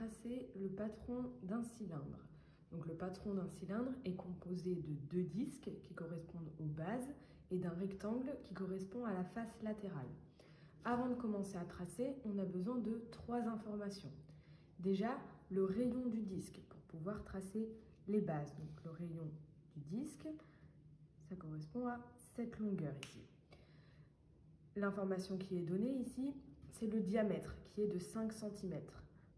tracer le patron d'un cylindre. Donc le patron d'un cylindre est composé de 2 disques qui correspondent aux bases et d'un rectangle qui correspond à la face latérale. Avant de commencer à tracer, on a besoin de 3 informations. Déjà, le rayon du disque pour pouvoir tracer les bases. Donc le rayon du disque, ça correspond à cette longueur ici. L'information qui est donnée ici, c'est le diamètre qui est de 5 cm.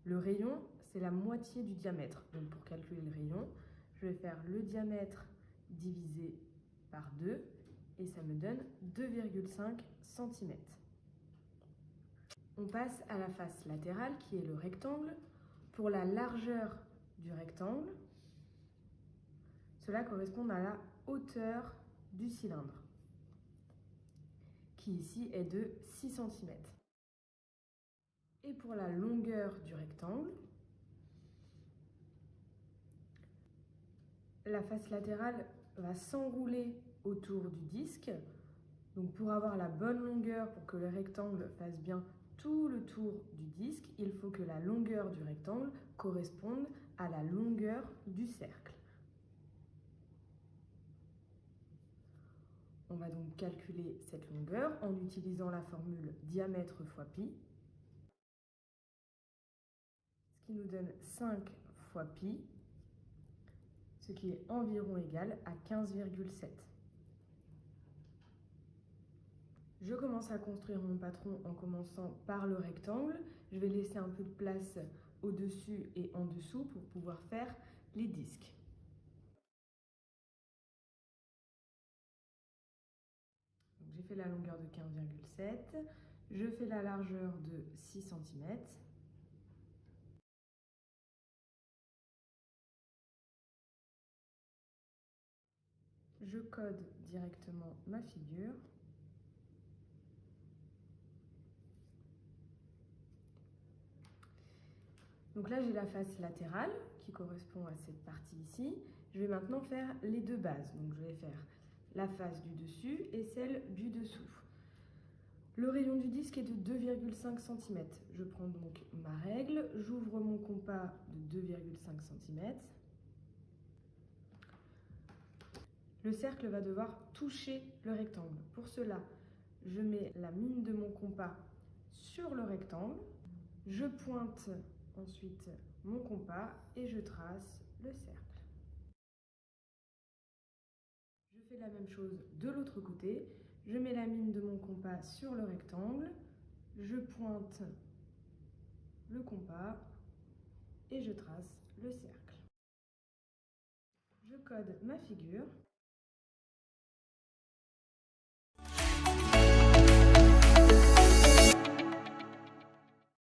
Le rayon, c'est la moitié du diamètre. Donc pour calculer le rayon, je vais faire le diamètre divisé par 2 et ça me donne 2,5 cm. On passe à la face latérale qui est le rectangle. Pour la largeur du rectangle, cela correspond à la hauteur du cylindre, qui ici est de 6 cm. Et pour la longueur du rectangle, la face latérale va s'enrouler autour du disque. Donc pour avoir la bonne longueur, pour que le rectangle fasse bien tout le tour du disque, il faut que la longueur du rectangle corresponde à la longueur du cercle. On va donc calculer cette longueur en utilisant la formule diamètre fois pi, ce qui nous donne 5 fois pi, ce qui est environ égal à 15,7. Je commence à construire mon patron en commençant par le rectangle. Je vais laisser un peu de place au-dessus et en dessous pour pouvoir faire les disques. J'ai fait la longueur de 15,7. Je fais la largeur de 6 cm. Je code directement ma figure. Donc là, j'ai la face latérale qui correspond à cette partie ici. Je vais maintenant faire les 2 bases. Donc je vais faire la face du dessus et celle du dessous. Le rayon du disque est de 2,5 cm. Je prends donc ma règle, j'ouvre mon compas de 2,5 cm. Le cercle va devoir toucher le rectangle. Pour cela, je mets la mine de mon compas sur le rectangle. Je pointe ensuite mon compas et je trace le cercle. Je fais la même chose de l'autre côté. Je mets la mine de mon compas sur le rectangle. Je pointe le compas et je trace le cercle. Je code ma figure.